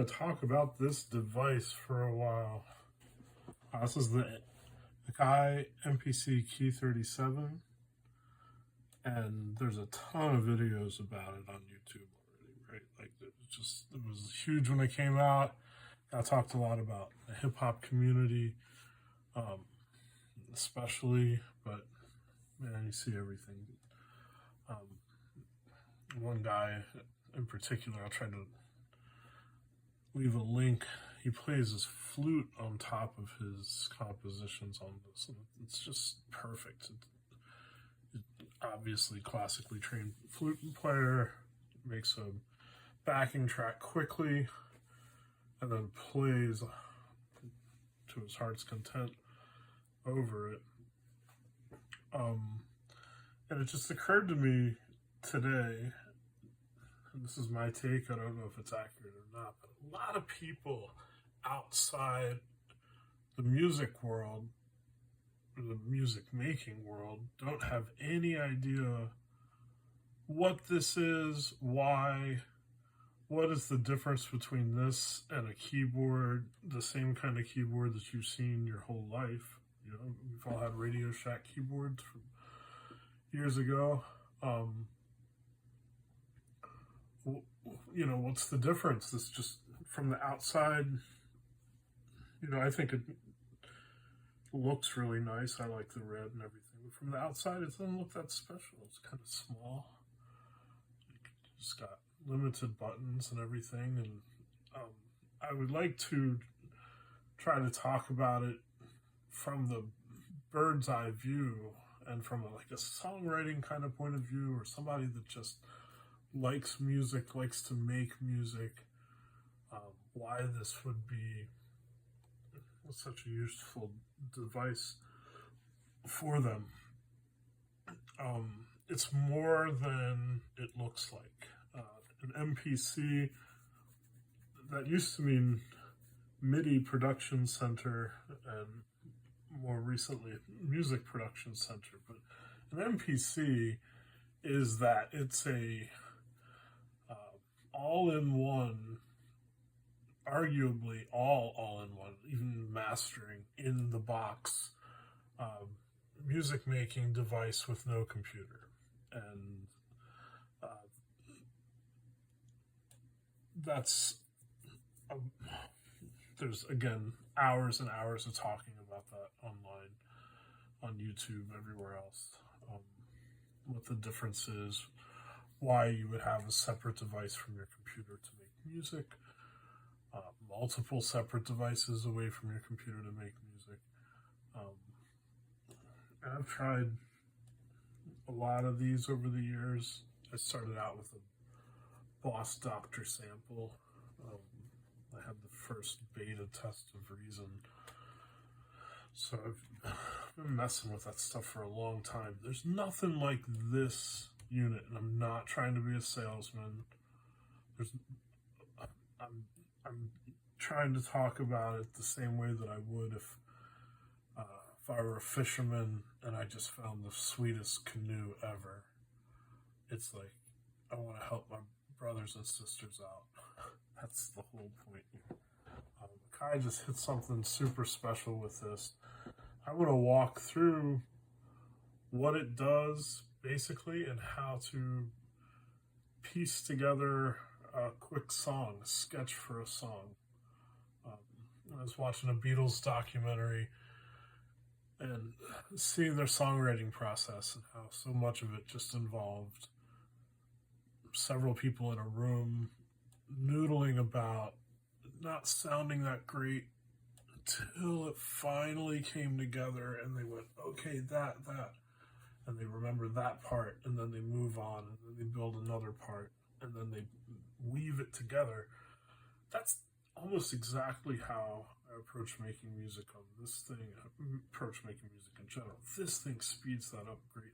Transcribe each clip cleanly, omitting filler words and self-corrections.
to talk about this device for a while. This is the Key MPC Key 37, and there's a ton of videos about it on YouTube already, right? Like it was huge when it came out. I talked a lot about the hip hop community, especially, but man, you see everything. One guy in particular, I'll try to leave a link. He plays his flute on top of his compositions on this, and it's just perfect. Obviously, classically trained flute player makes a backing track quickly, and then plays to his heart's content over it. And it just occurred to me today, and this is my take, I don't know if it's accurate or not, but a lot of people outside the music world, or the music making world, don't have any idea what this is, why, what is the difference between this and a keyboard, the same kind of keyboard that you've seen your whole life. You know, we've all had Radio Shack keyboards from years ago. You know, what's the difference? This just from the outside, you know, I think it looks really nice. I like the red and everything. But from the outside, it doesn't look that special. It's kind of small. It's got limited buttons and everything. And I would like to try to talk about it from the bird's eye view and from like a songwriting kind of point of view, or somebody that just likes music, likes to make music, why this would be such a useful device for them. It's more than it looks like. An MPC, that used to mean MIDI Production Center, and more recently Music Production Center, but an MPC is that it's a all-in-one, arguably all-in-one, even mastering in the box, music making device with no computer. And that's there's again hours and hours of talking about that online, on YouTube, everywhere else. What the difference is, why you would have a separate device from your computer to make music, multiple separate devices away from your computer to make music. And I've tried a lot of these over the years. I started out with a Boss Doctor sample. I had the first beta test of Reason. So I've been messing with that stuff for a long time. There's nothing like this unit, and I'm not trying to be a salesman. I'm trying to talk about it the same way that I would if I were a fisherman and I just found the sweetest canoe ever. It's like, I want to help my brothers and sisters out. That's the whole point. Kai just hit something super special with this. I want to walk through what it does, basically, and how to piece together a quick song, a sketch for a song. I was watching a Beatles documentary and seeing their songwriting process and how so much of it just involved several people in a room noodling about, not sounding that great, until it finally came together and they went, okay, that, and they remember that part, and then they move on, and then they build another part, and then they weave it together. That's almost exactly how I approach making music on this thing, approach making music in general. This thing speeds that up greatly.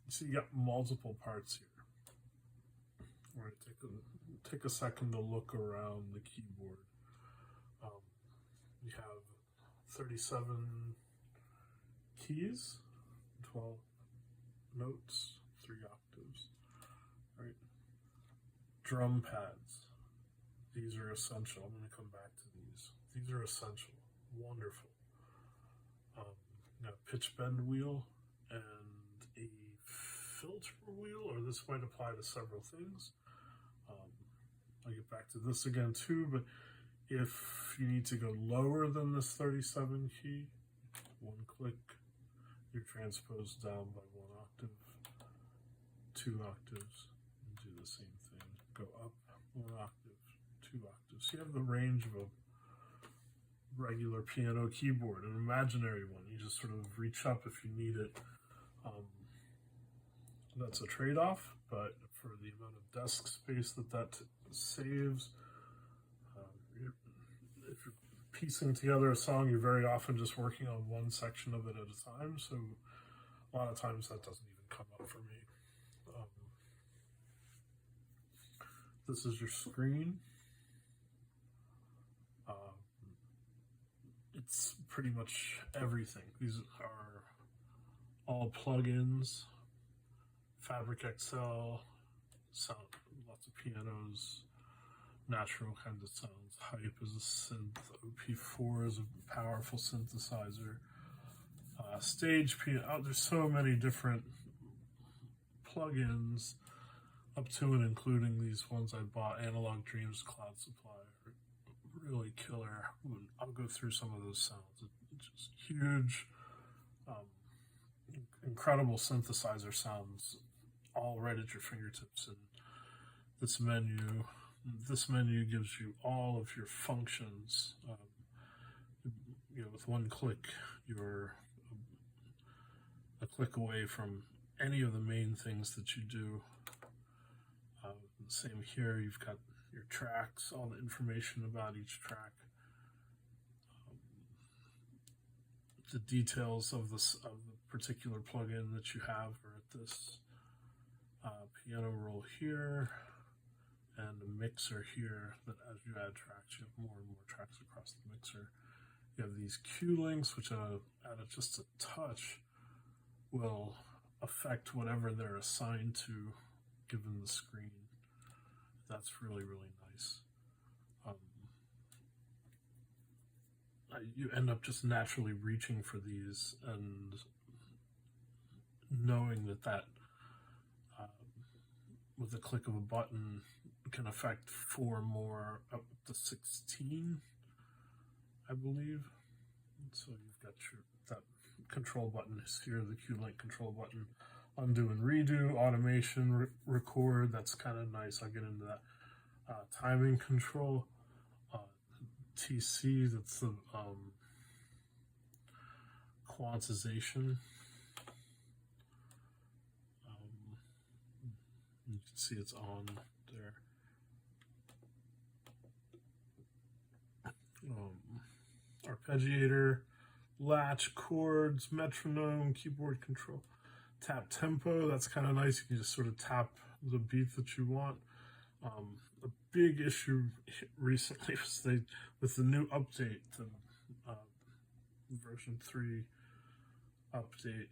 So you got multiple parts here. We're going to take a second to look around the keyboard. We have 37 keys, 12 notes, 3 octaves, right? Drum pads, These are essential. I'm going to come back to these. These are essential. Wonderful. Got a pitch bend wheel and a filter wheel, or this might apply to several things. I'll get back to this again too, but if you need to go lower than this 37 key, one click, you're transposed down by 1 octave, 2 octaves, and do the same thing. Go up 1 octave, 2 octaves. You have the range of a regular piano keyboard, an imaginary one. You just sort of reach up if you need it. That's a trade-off, but for the amount of desk space that saves, if you're piecing together a song, you're very often just working on one section of it at a time, so a lot of times that doesn't even come up for me. This is your screen. It's pretty much everything. These are all plugins. Fabric XL, sound, lots of pianos, natural kinds of sounds. Hype is a synth. OP4 is a powerful synthesizer. Stage piano. There's so many different plugins, up to and including these ones I bought. Analog Dreams, Cloud Supply, are really killer. I'll go through some of those sounds. It's just huge, incredible synthesizer sounds, all right at your fingertips. And this menu gives you all of your functions. With one click, you're a click away from any of the main things that you do. Same here, you've got your tracks, all the information about each track. The details of the particular plugin that you have are at this piano roll here, and a mixer here that as you add tracks, you have more and more tracks across the mixer. You have these cue links, which at just a touch will affect whatever they're assigned to given the screen. That's really, really nice. You end up just naturally reaching for these and knowing that with the click of a button can affect 4 more, up to 16, I believe. So you've got that control button is here, the cue link control button. Undo and redo, automation, record, that's kind of nice. I'll get into that. Timing control, TC, that's the quantization. You can see it's on there. Arpeggiator, latch, chords, metronome, keyboard control, tap tempo. That's kind of nice. You can just sort of tap the beat that you want. A big issue recently was with the new update, the version 3 update,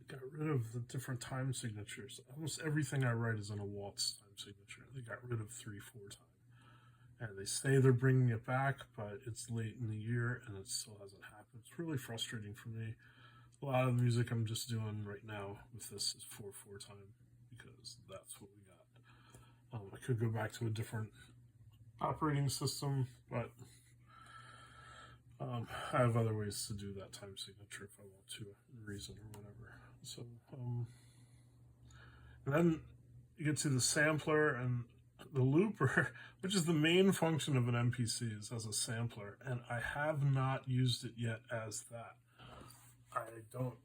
got rid of the different time signatures. Almost everything I write is in a waltz time signature. They got rid of 3/4 time. And they say they're bringing it back, but it's late in the year and it still hasn't happened. It's really frustrating for me. A lot of the music I'm just doing right now with this is 4/4 time because that's what we got. I could go back to a different operating system, but I have other ways to do that time signature if I want to, reason or whatever. So, and then you get to the sampler and the looper, which is the main function of an MPC, is as a sampler, and I have not used it yet as that. I don't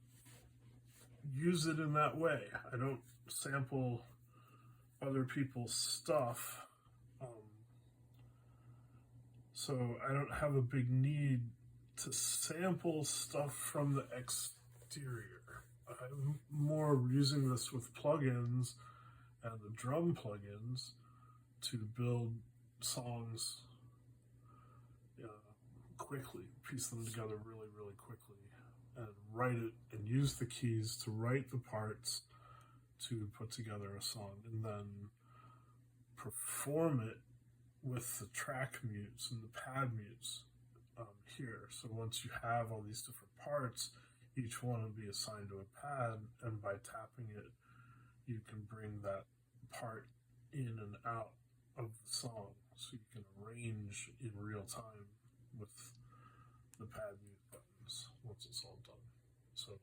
use it in that way. I don't sample other people's stuff, so I don't have a big need to sample stuff from the exterior. I'm more using this with plugins and the drum plugins to build songs quickly, piece them together really, really quickly, and write it and use the keys to write the parts to put together a song and then perform it with the track mutes and the pad mutes here. So once you have all these different parts, each one will be assigned to a pad, and by tapping it, you can bring that part in and out of the song, so you can arrange in real time with the pad mute buttons once it's all done. So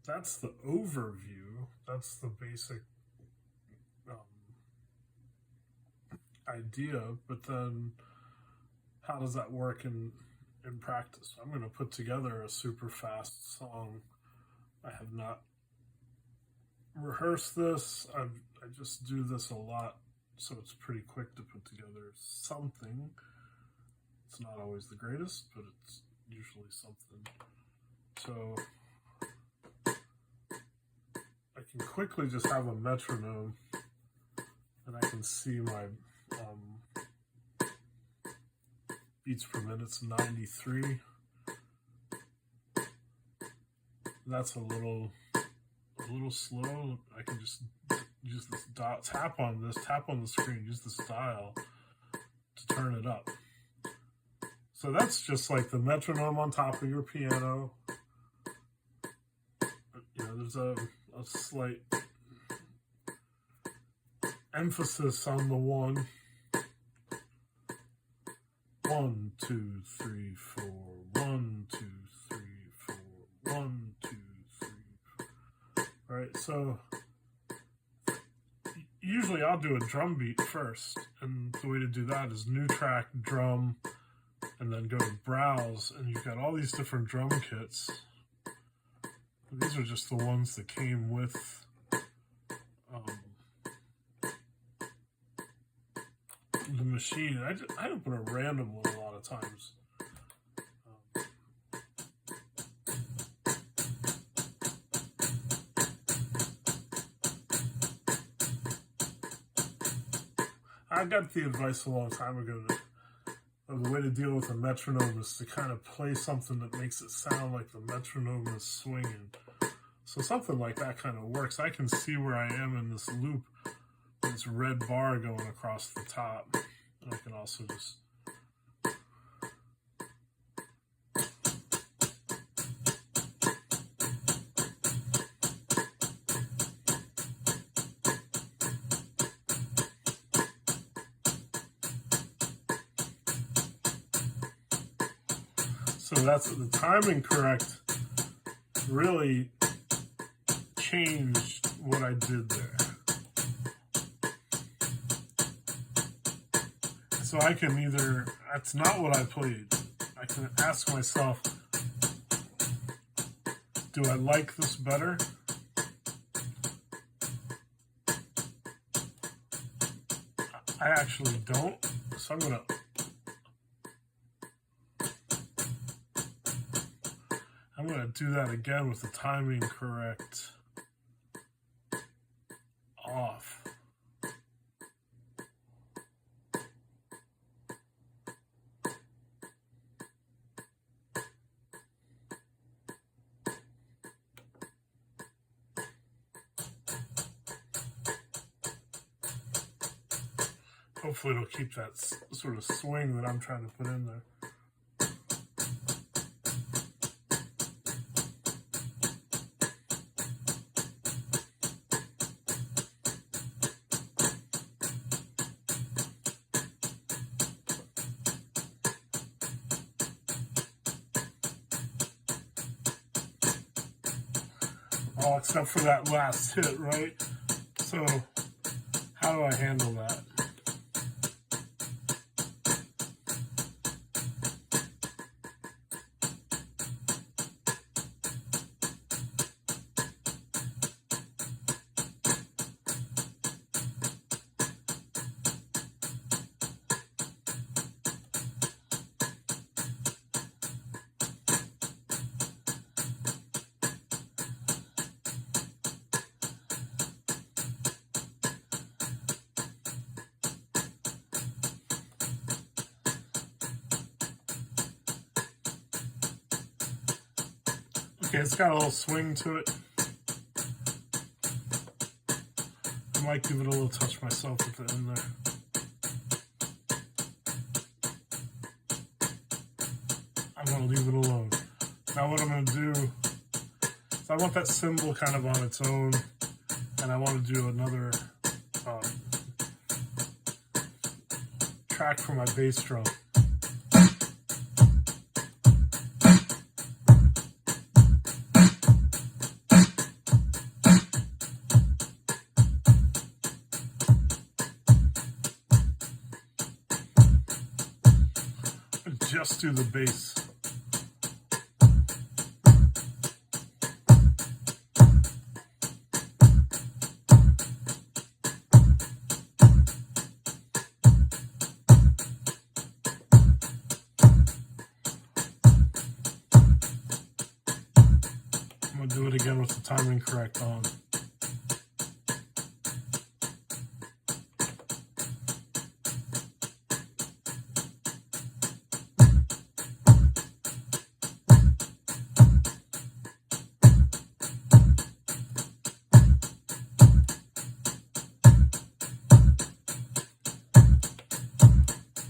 that's the overview. That's the basic idea, but then how does that work in practice? I'm going to put together a super fast song. I have not rehearsed this. I just do this a lot, so it's pretty quick to put together something. It's not always the greatest, but it's usually something. So I can quickly just have a metronome, and I can see my beats per minute's 93. That's a little slow. I can just use this dot, tap on the screen, use this dial to turn it up. So that's just like the metronome on top of your piano. You know, there's a slight emphasis on the one. 1, 2, 3, 4. 1, 2, 3, 4. 1, 2, 3, 4. Right, so usually I'll do a drum beat first, and the way to do that is new track, drum, and then go to browse, and you've got all these different drum kits. These are just the ones that came with the machine. I don't put a random one a lot of times. I got the advice a long time ago that the way to deal with a metronome is to kind of play something that makes it sound like the metronome is swinging. So something like that kind of works. I can see where I am in this loop, this red bar going across the top. And I can also just so that's the timing correct really changed what I did there. So I can either, that's not what I played. I can ask myself, do I like this better? I actually don't. So I'm gonna do that again with the timing correct off. Hopefully it'll keep that sort of swing that I'm trying to put in there. All except for that last hit, right? So how do I handle that? Okay, it's got a little swing to it. I might give it a little touch myself at the end there. I'm going to leave it alone. Now what I'm going to do is I want that cymbal kind of on its own, and I want to do another track for my bass drum. Just do the bass. I'm going to do it again with the timing correct on.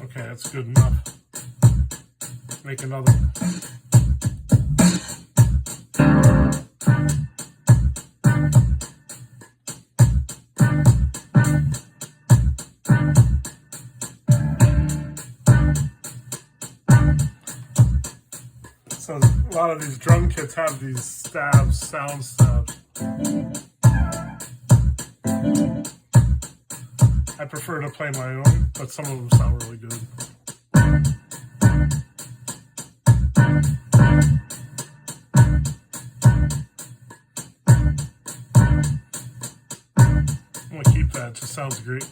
Okay, that's good enough. Make another one. So a lot of these drum kits have these stabs, sound stabs. I prefer to play my own, but some of them sound really good. I'm gonna keep that, it just sounds great.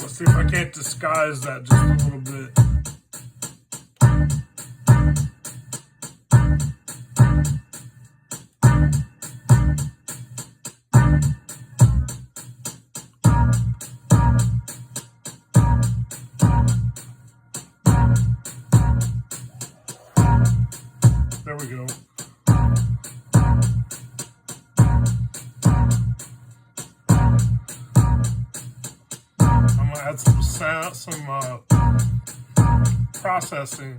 See if I can't disguise that just a little bit. There we go. Add some sound, some processing.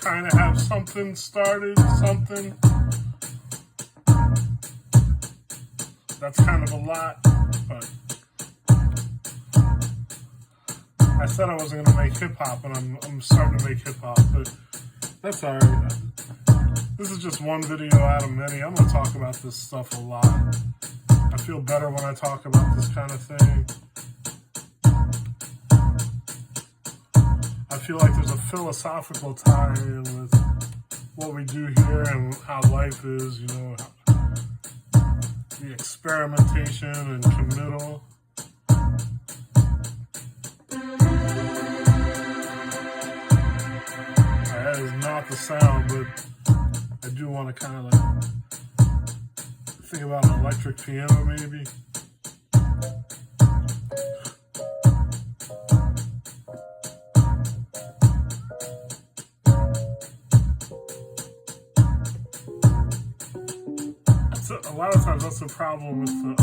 Kind of have something started, something. That's kind of a lot, but I said I wasn't going to make hip-hop, and I'm starting to make hip-hop, but that's alright. This is just one video out of many. I'm going to talk about this stuff a lot. I feel better when I talk about this kind of thing. I feel like there's a philosophical tie in with what we do here and how life is, you know, the experimentation and committal. That is not the sound, but I do want to kind of like think about an electric piano maybe. lot of times that's the problem with the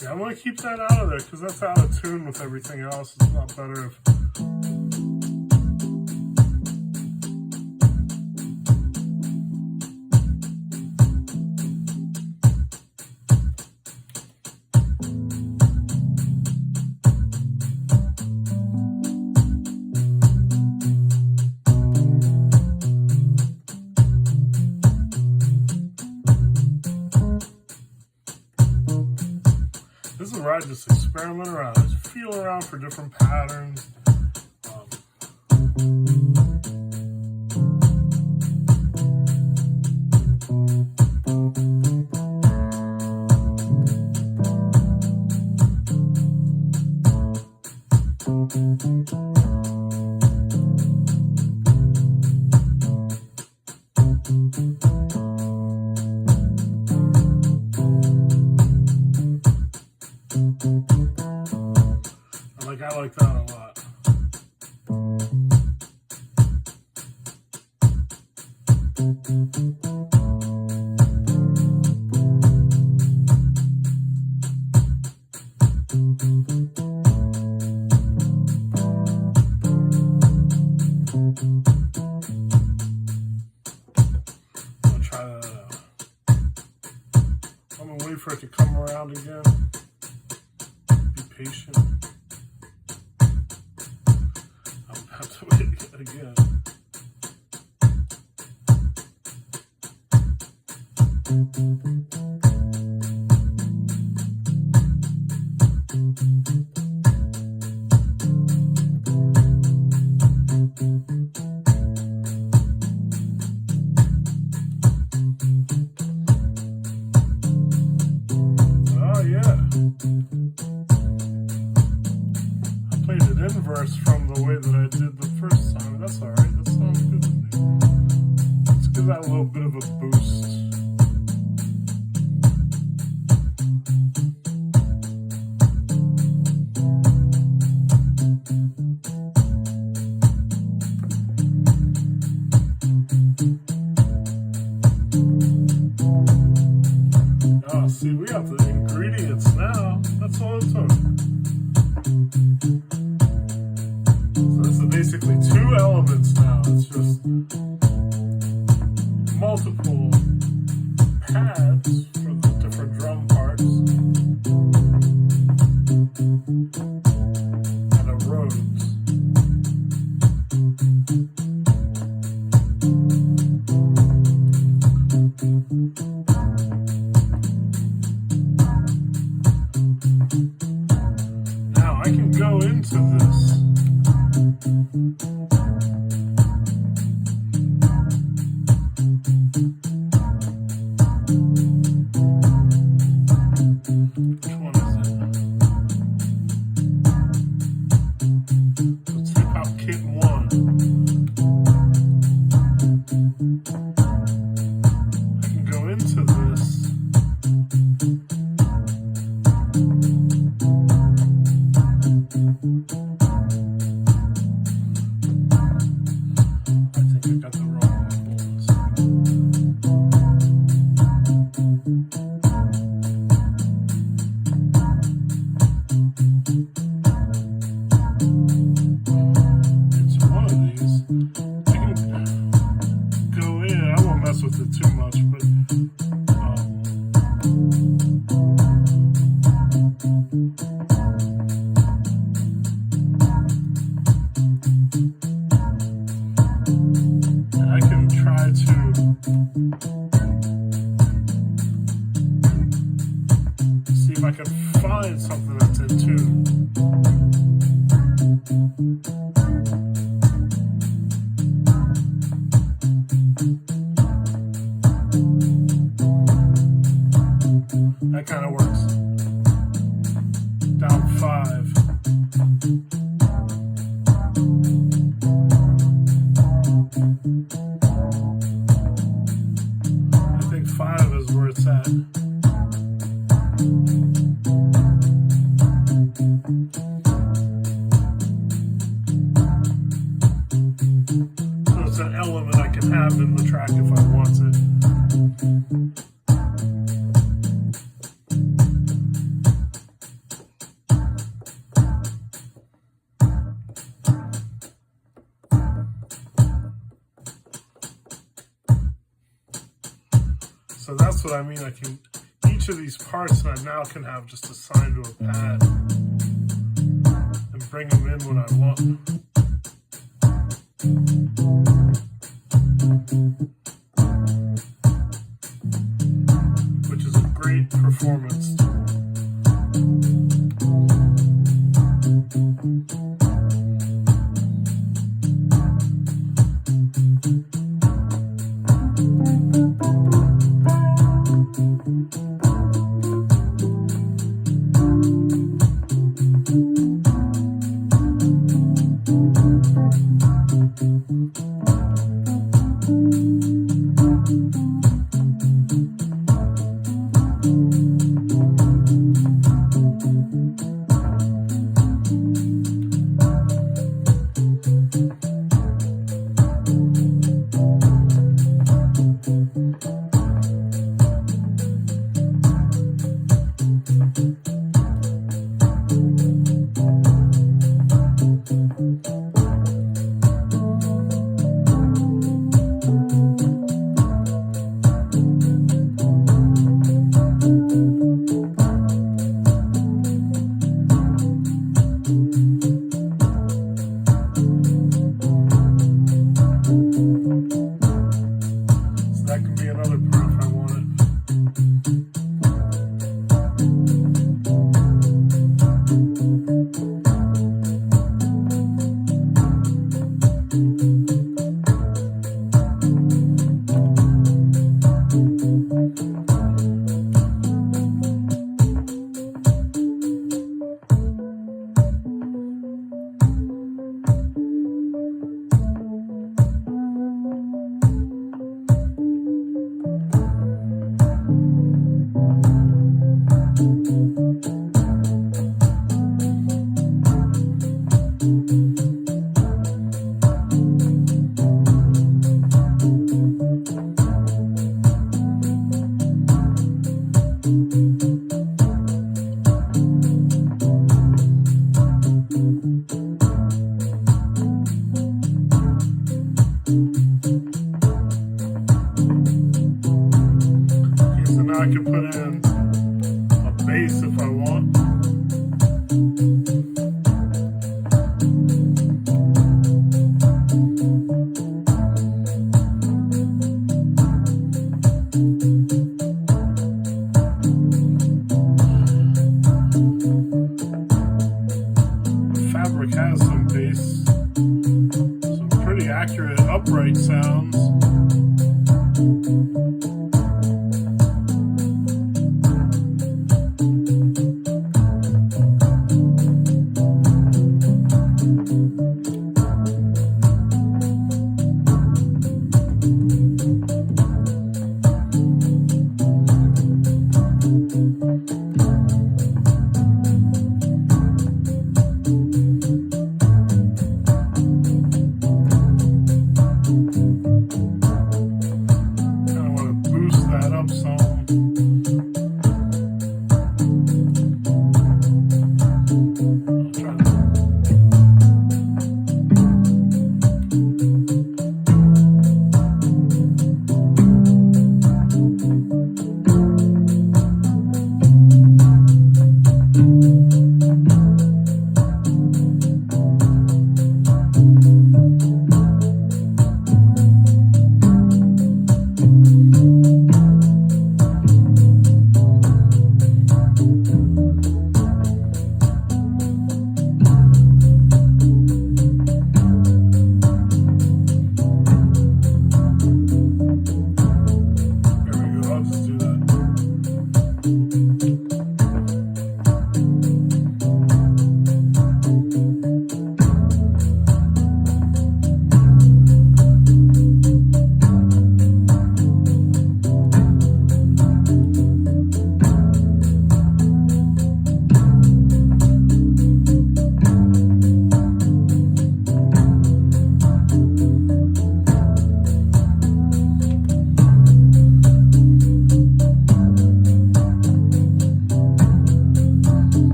yeah, I'm gonna keep that out of there because that's out of tune with everything else. It's not better if this is where I just experiment around. I just feel around for different patterns. I like that a lot. I'll try that out. I'm gonna wait for it to come around again. Be patient. Have to wait again. Oh yeah. I played it inverse from the way that I did the first time. That's alright, that sounds good to me. Let's give that a little bit of a boost. Oh, see, we got the ingredients now. That's all it took. Basically 2 elements now. It's just multiple pads for the different drum parts and a Rhodes. Now I can go into this. With it too much, but I can try to see if I can find something that's in tune. That kind of works. Down 5. I think 5 So that's what I mean. I can, each of these parts I now can have just assigned to a pad and bring them in when I want. Which is a great performance tool.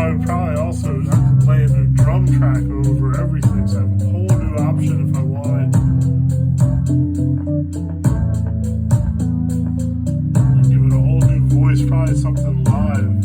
I would probably also have to play a new drum track over everything, so I have a whole new option if I wanted. And give it a whole new voice, probably something live.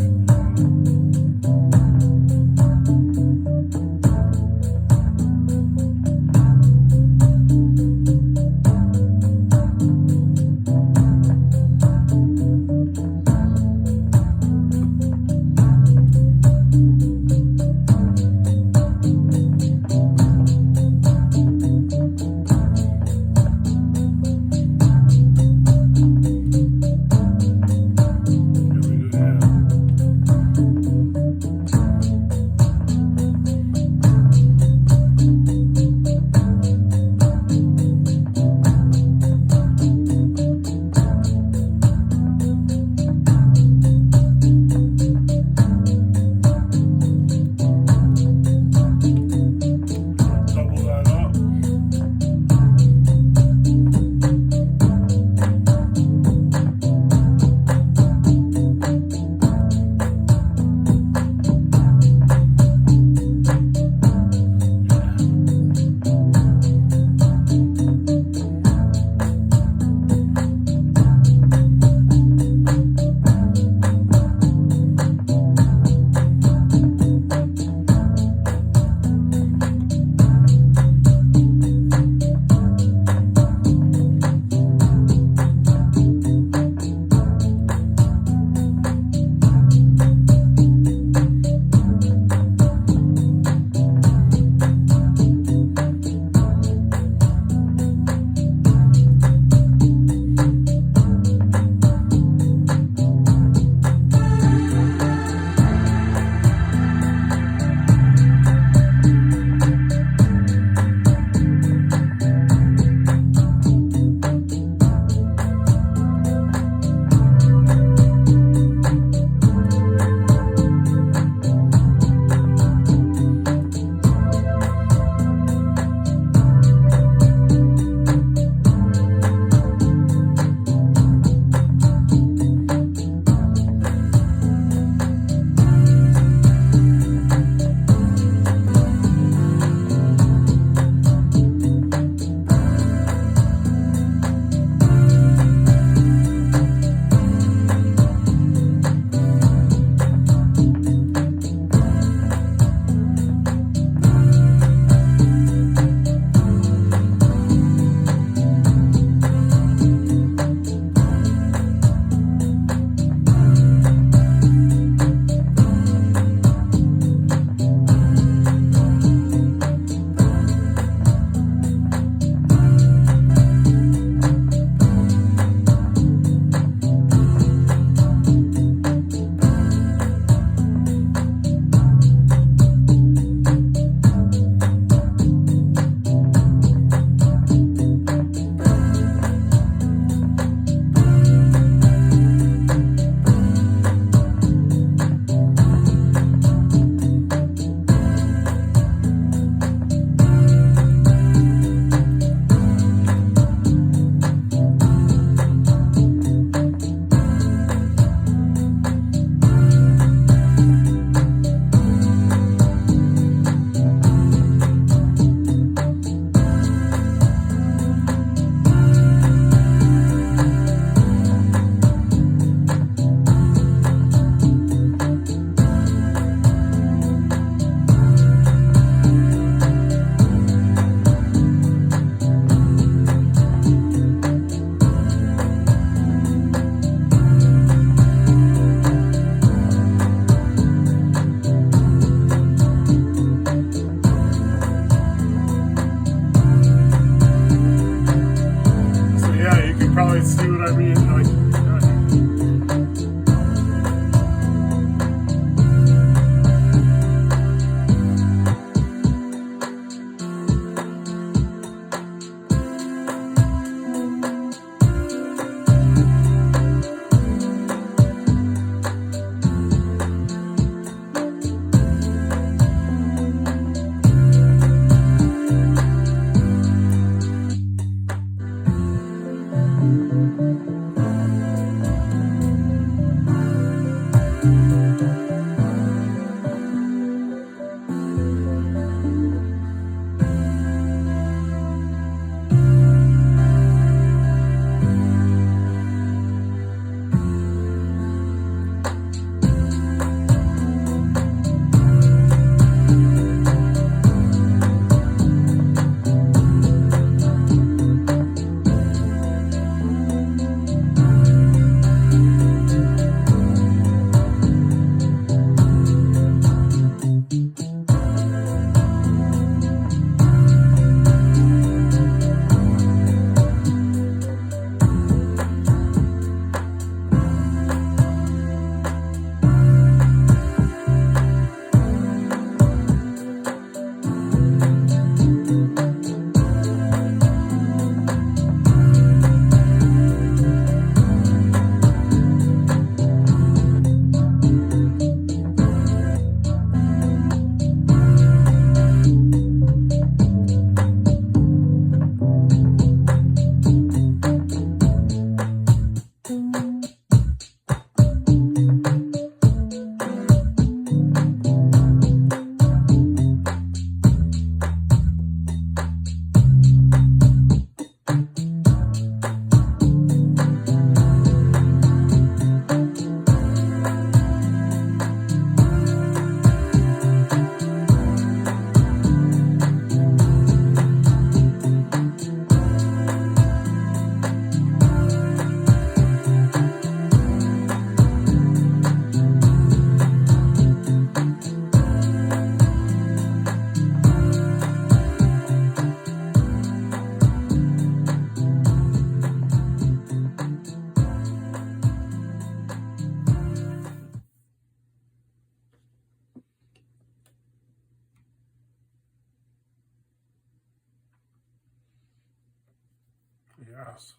yeah, so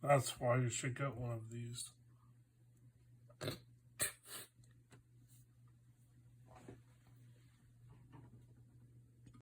that's why you should get one of these.